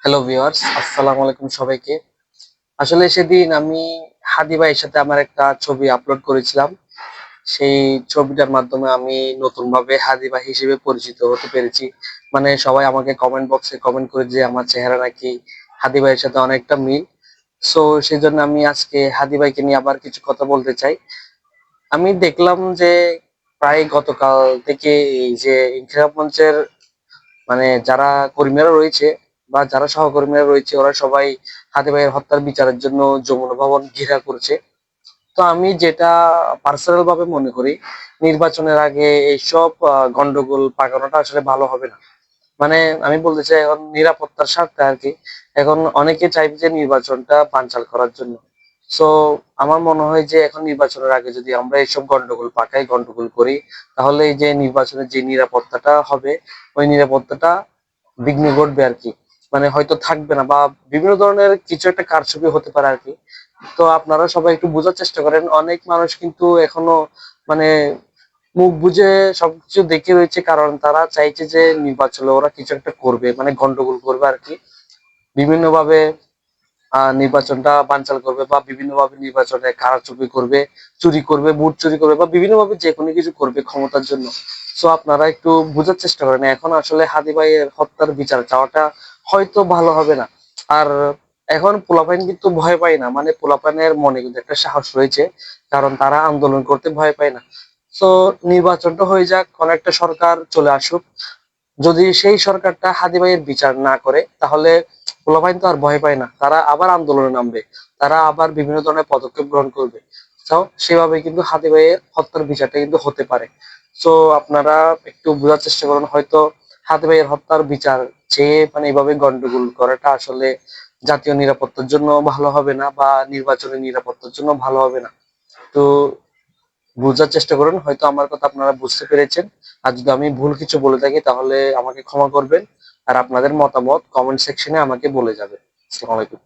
Hello viewers, আসসালামু আলাইকুম সবাইকে। আসলে সেদিন আমি হাদি ভাইয়ের সাথে আমার একটা ছবি আপলোড করেছিলাম। সেই ছবিটার মাধ্যমে আমি নতুনভাবে হাদি ভাই হিসেবে পরিচিত হতে পেরেছি। মানে সবাই আমাকে কমেন্ট বক্সে কমেন্ট করে যে আমার চেহারা নাকি হাদি ভাইয়ের সাথে অনেকটা মিল। সো সেজন্য আমি আজকে হাদি ভাইকে নিয়ে আবার কিছু কথা বলতে চাই। আমি দেখলাম যে প্রায় গতকাল থেকে এই যে ইনকিলাব মঞ্চের মানে যারা কর্মীরা রয়েছে বা যারা সহকর্মীরা রয়েছে ওরা সবাই হাদি ভাইয়ের হত্যার বিচারের জন্য যমুনা ভবন ঘেরাও করছে। তো আমি যেটা পার্সোনাল ভাবে মনে করি, নির্বাচনের আগে এইসব গন্ডগোল পাকানোটা আসলে ভালো হবে না। মানে আমি বলতে চাই এখন নিরাপত্তার স্বার্থে আর কি। এখন অনেকে চাইবে যে নির্বাচনটা বানচাল করার জন্য। সো আমার মনে হয় যে এখন নির্বাচনের আগে যদি আমরা এইসব গন্ডগোল পাকাই, গন্ডগোল করি, তাহলে এই যে নির্বাচনের যে নিরাপত্তাটা হবে, ওই নিরাপত্তাটা বিঘ্ন ঘটবে আর কি। মানে হয়তো থাকবে না বা বিভিন্ন ধরনের কিছু একটা কারচুপি হতে পারে আর কি। তো আপনারা সবাই একটু বোঝার চেষ্টা করেন, অনেক মানুষ কিন্তু এখনো মানে মুখ বুজে সবকিছু দেখে রয়েছে, কারণ তারা চাইছে যে নির্বাচনে ওরা কিছু একটা করবে, মানে গন্ডগোল করবে আর কি। বিভিন্ন ভাবে নির্বাচনটা বানচাল করবে বা বিভিন্ন ভাবে নির্বাচনে কারচুপি করবে, চুরি করবে, ভোট চুরি করবে বা বিভিন্ন ভাবে যে কোনো কিছু করবে ক্ষমতার জন্য। সো আপনারা একটু বোঝার চেষ্টা করেন, এখন আসলে হাদি ভাইয়ের হত্যার বিচার চাওয়াটা হয়তো ভালো হবে না। আর এখন পোলাপাইন কিন্তু ভয় পায় না, মানে পোলাপাইনের মনে কিন্তু একটা সাহস রয়েছে, কারণ তারা আন্দোলন করতে ভয় পায় না। তো নির্বাচনটা হয়ে যাক, কোন একটা সরকার চলে আসুক, যদি সেই সরকারটা হাদি ভাইয়ের বিচার না করে তাহলে পোলাপাইন তো আর ভয় পায় না, তারা আবার আন্দোলনে নামবে, তারা আবার বিভিন্ন ধরনের পদক্ষেপ গ্রহণ করবে। তো সেভাবে কিন্তু হাদি ভাইয়ের হত্যার বিচারটা কিন্তু হতে পারে। তো আপনারা একটু বোঝার চেষ্টা করুন, হয়তো হাদি ভাইয়ের হত্যার বিচার চেয়ে মানে এইভাবে গন্ডগোল করাটা আসলে জাতীয় নিরাপত্তার জন্য ভালো হবে না বা নির্বাচনের নিরাপত্তার জন্য ভালো হবে না। তো বোঝার চেষ্টা করুন, হয়তো আমার কথা আপনারা বুঝতে পেরেছেন। আর যদি আমি ভুল কিছু বলে থাকি তাহলে আমাকে ক্ষমা করবেন। আর আপনাদের মতামত কমেন্ট সেকশনে আমাকে বলে যাবেন। আসসালামু আলাইকুম।